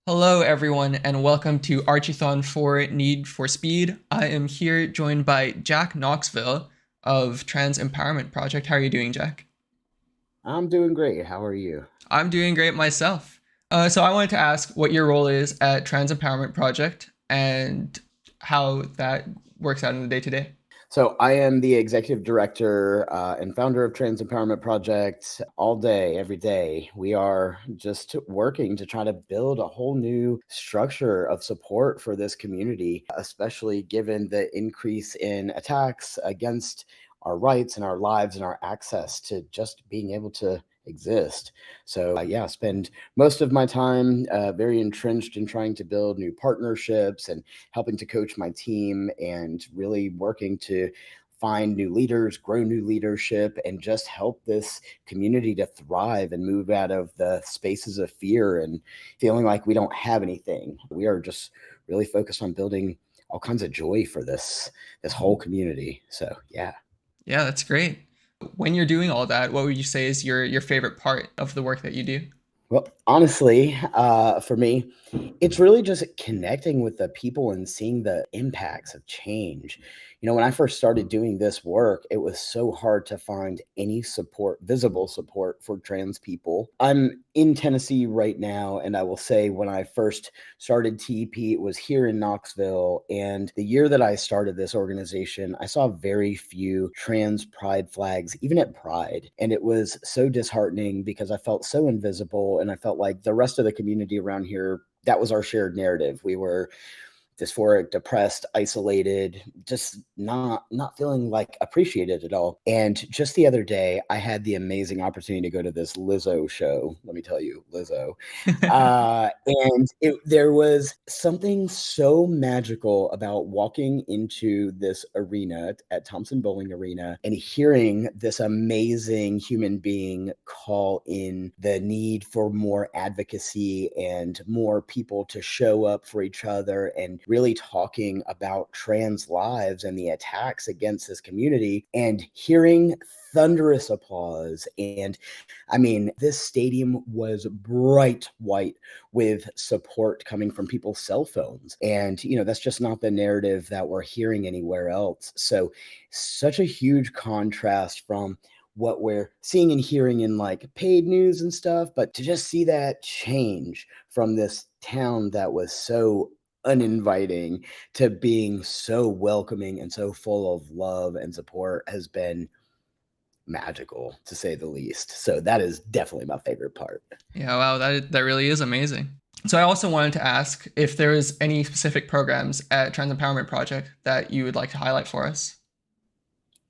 Hello, everyone, and welcome to Archiethon for Need for Speed. I am here joined by Jack Knoxville of Trans Empowerment Project. How are you doing, Jack? I'm doing great. How are you? I'm doing great myself. So I wanted to ask what your role is at Trans Empowerment Project and how that works out in the day to day. So, I am the executive director and founder of Trans Empowerment Project. All day, every day, we are just working to try to build a whole new structure of support for this community, especially given the increase in attacks against our rights and our lives and our access to just being able to exist. So, yeah, spend most of my time very entrenched in trying to build new partnerships and helping to coach my team and really working to find new leaders, grow new leadership, and just help this community to thrive and move out of the spaces of fear and feeling like we don't have anything. We are just really focused on building all kinds of joy for this whole community. So yeah. Yeah, that's great. When you're doing all that, what would you say is your favorite part of the work that you do? Well, honestly, for me, it's really just connecting with the people and seeing the impacts of change. When I first started doing this work, it was so hard to find any support, visible support for trans people. I'm in Tennessee right now, and I will say when I first started TEP, it was here in Knoxville. And the year that I started this organization, I saw very few trans pride flags, even at Pride. And it was so disheartening because I felt so invisible. And I felt like the rest of the community around here, that was our shared narrative. We were dysphoric, depressed, isolated, just not feeling like appreciated at all. And just the other day, I had the amazing opportunity to go to this Lizzo show. Let me tell you, Lizzo. There was something so magical about walking into this arena at Thompson Bowling Arena and hearing this amazing human being call in the need for more advocacy and more people to show up for each other and really talking about trans lives and the attacks against this community and hearing thunderous applause. And I mean, this stadium was bright white with support coming from people's cell phones. And, that's just not the narrative that we're hearing anywhere else. So, such a huge contrast from what we're seeing and hearing in like paid news and stuff, but to just see that change from this town that was so uninviting to being so welcoming and so full of love and support has been magical to say the least. So that is definitely my favorite part. Yeah, wow, that really is amazing. So I also wanted to ask if there is any specific programs at Trans Empowerment Project that you would like to highlight for us.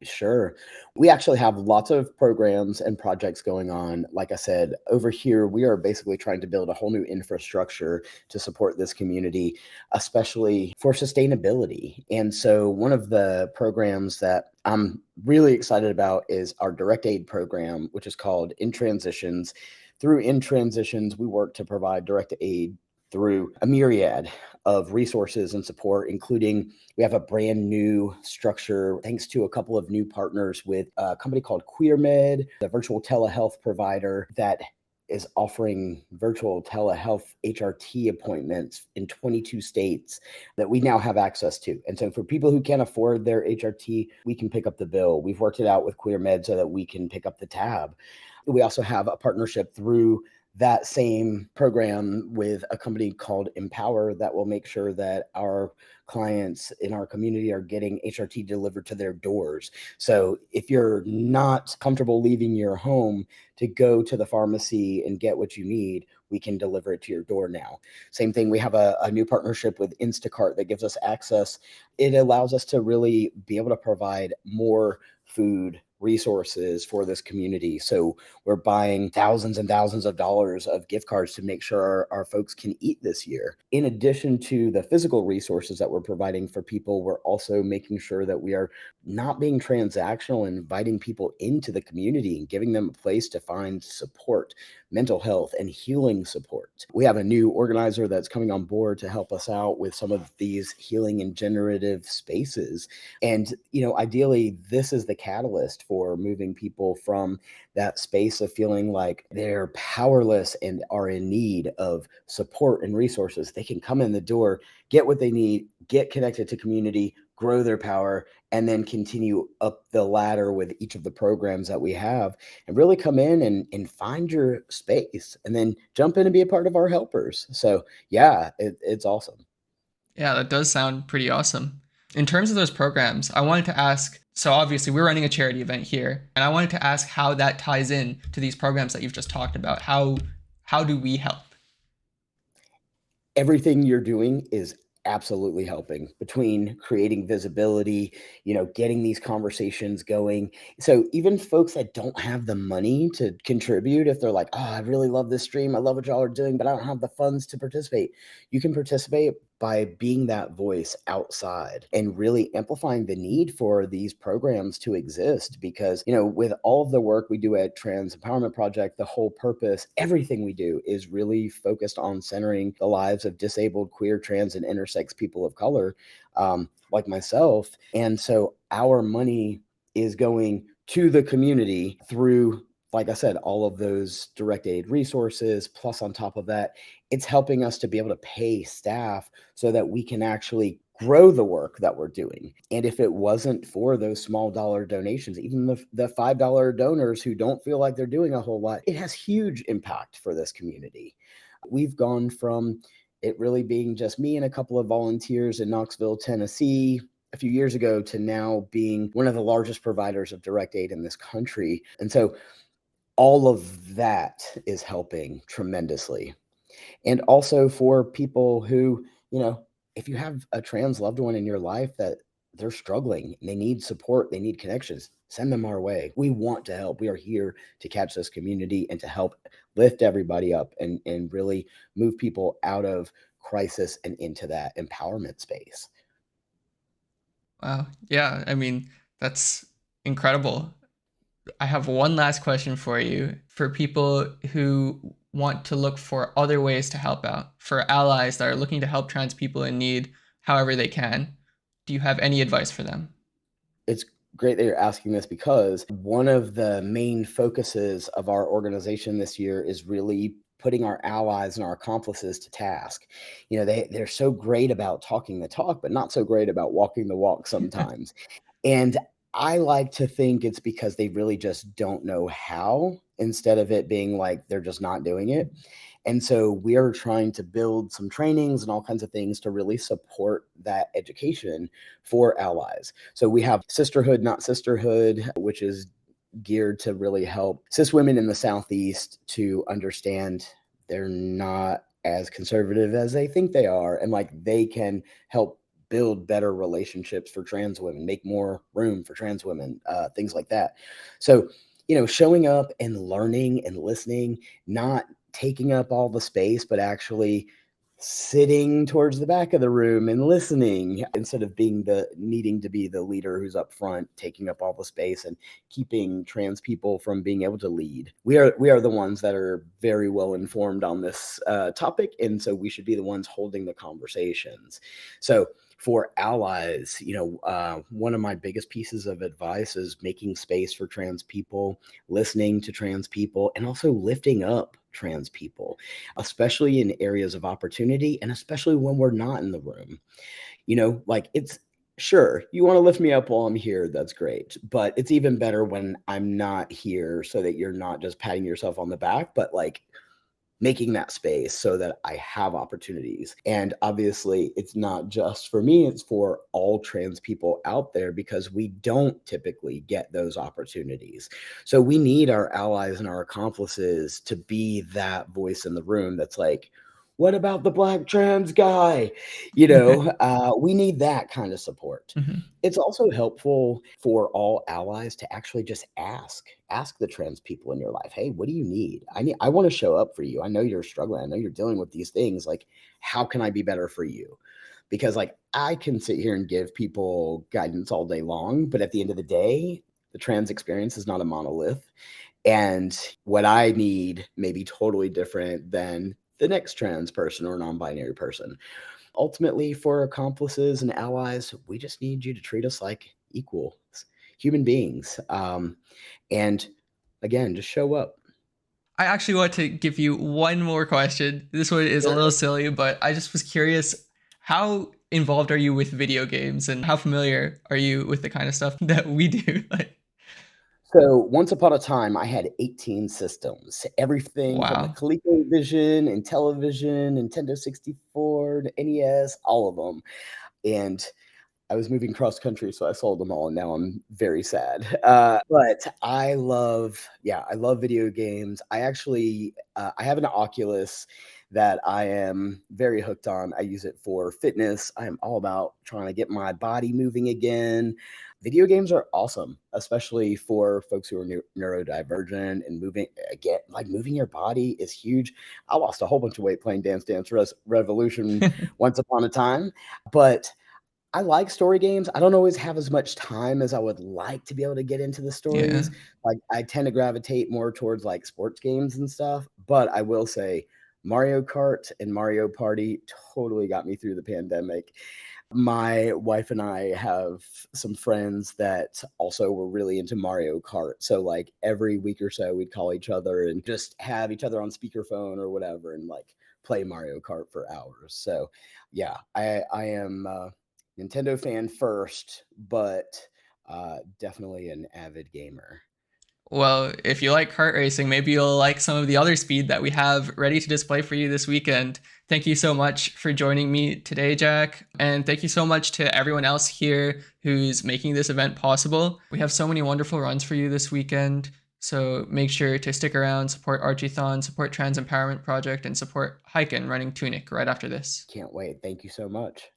Sure. We actually have lots of programs and projects going on. Like I said, over here, we are basically trying to build a whole new infrastructure to support this community, especially for sustainability. And so, one of the programs that I'm really excited about is our direct aid program, which is called In Transitions. Through In Transitions, we work to provide direct aid through a myriad of resources and support, including we have a brand new structure thanks to a couple of new partners with a company called QueerMed, a virtual telehealth provider that is offering virtual telehealth HRT appointments in 22 states that we now have access to. And so for people who can't afford their HRT, we can pick up the bill. We've worked it out with QueerMed so that we can pick up the tab. We also have a partnership through that same program with a company called Empower that will make sure that our clients in our community are getting HRT delivered to their doors. So if you're not comfortable leaving your home to go to the pharmacy and get what you need, we can deliver it to your door now. Same thing, we have a new partnership with Instacart that gives us access. It allows us to really be able to provide more food resources for this community. So we're buying thousands and thousands of dollars of gift cards to make sure our folks can eat this year. In addition to the physical resources that we're providing for people, we're also making sure that we are not being transactional and inviting people into the community and giving them a place to find support mental health, and healing support. We have a new organizer that's coming on board to help us out with some of these healing and generative spaces. And, ideally, this is the catalyst for moving people from that space of feeling like they're powerless and are in need of support and resources. They can come in the door, get what they need, get connected to community, grow their power, and then continue up the ladder with each of the programs that we have, and really come in and find your space, and then jump in and be a part of our helpers. So yeah, it's awesome. Yeah, that does sound pretty awesome. In terms of those programs, I wanted to ask, so obviously we're running a charity event here, and I wanted to ask how that ties in to these programs that you've just talked about. How do we help? Everything you're doing is absolutely helping, between creating visibility, getting these conversations going. So even folks that don't have the money to contribute, if they're like, oh, I really love this stream, I love what y'all are doing, but I don't have the funds to participate, you can participate by being that voice outside and really amplifying the need for these programs to exist. Because, with all of the work we do at Trans Empowerment Project, the whole purpose, everything we do is really focused on centering the lives of disabled, queer, trans, and intersex people of color, like myself. And so our money is going to the community through, like I said, all of those direct aid resources. Plus, on top of that, it's helping us to be able to pay staff so that we can actually grow the work that we're doing. And if it wasn't for those small dollar donations, even the $5 donors who don't feel like they're doing a whole lot, it has huge impact for this community. We've gone from it really being just me and a couple of volunteers in Knoxville, Tennessee, a few years ago, to now being one of the largest providers of direct aid in this country. And so all of that is helping tremendously. And also for people who, if you have a trans loved one in your life that they're struggling and they need support, they need connections, send them our way. We want to help. We are here to catch this community and to help lift everybody up and really move people out of crisis and into that empowerment space. Wow. Yeah, I mean, that's incredible. I have one last question for you. For people who want to look for other ways to help out, for allies that are looking to help trans people in need however they can, do you have any advice for them? It's great that you're asking this, because one of the main focuses of our organization this year is really putting our allies and our accomplices to task. They're so great about talking the talk, but not so great about walking the walk sometimes. And I like to think it's because they really just don't know how, instead of it being like they're just not doing it. And so we are trying to build some trainings and all kinds of things to really support that education for allies. So we have Sisterhood, Not Sisterhood, which is geared to really help cis women in the Southeast to understand they're not as conservative as they think they are, and like they can help build better relationships for trans women, make more room for trans women, things like that. So, showing up and learning and listening, not taking up all the space, but actually sitting towards the back of the room and listening, instead of needing to be the leader who's up front taking up all the space and keeping trans people from being able to lead. We are the ones that are very well informed on this topic, and so we should be the ones holding the conversations. So for allies, one of my biggest pieces of advice is making space for trans people, listening to trans people, and also lifting up trans people, especially in areas of opportunity, and especially when we're not in the room. Like, it's sure, you want to lift me up while I'm here, that's great, but it's even better when I'm not here, so that you're not just patting yourself on the back, but like making that space so that I have opportunities. And obviously, it's not just for me, it's for all trans people out there, because we don't typically get those opportunities. So we need our allies and our accomplices to be that voice in the room that's like, what about the Black trans guy? We need that kind of support. Mhm. It's also helpful for all allies to actually just ask the trans people in your life, hey, what do you need? I want to show up for you. I know you're struggling. I know you're dealing with these things. Like, how can I be better for you? Because like, I can sit here and give people guidance all day long, but at the end of the day, the trans experience is not a monolith. And what I need may be totally different than the next trans person or non-binary person. Ultimately, for accomplices and allies, we just need you to treat us like equal human beings. And again, just show up. I actually want to give you one more question. This one is a little Sure. silly, but I just was curious, how involved are you with video games and how familiar are you with the kind of stuff that we do? Like, So once upon a time, I had 18 systems, everything from the wow. ColecoVision and television, Nintendo 64, the NES, all of them. And I was moving cross country, so I sold them all, and now I'm very sad. But I love video games. I actually, I have an Oculus that I am very hooked on. I use it for fitness. I am all about trying to get my body moving again. Video games are awesome, especially for folks who are neurodivergent and moving again. Like moving your body is huge. I lost a whole bunch of weight playing Dance Dance Revolution once upon a time, but I like story games. I don't always have as much time as I would like to be able to get into the Yeah. stories. Like, I tend to gravitate more towards, like, sports games and stuff, but I will say Mario Kart and Mario Party totally got me through the pandemic. My wife and I have some friends that also were really into Mario Kart, so, like, every week or so, we'd call each other and just have each other on speakerphone or whatever and, like, play Mario Kart for hours. So, yeah, I am, Nintendo fan first, but definitely an avid gamer. Well, if you like kart racing, maybe you'll like some of the other speed that we have ready to display for you this weekend. Thank you so much for joining me today, Jack. And thank you so much to everyone else here who's making this event possible. We have so many wonderful runs for you this weekend. So make sure to stick around, support Archiethon, support Trans Empowerment Project, and support Hike and Running Tunic right after this. Can't wait. Thank you so much.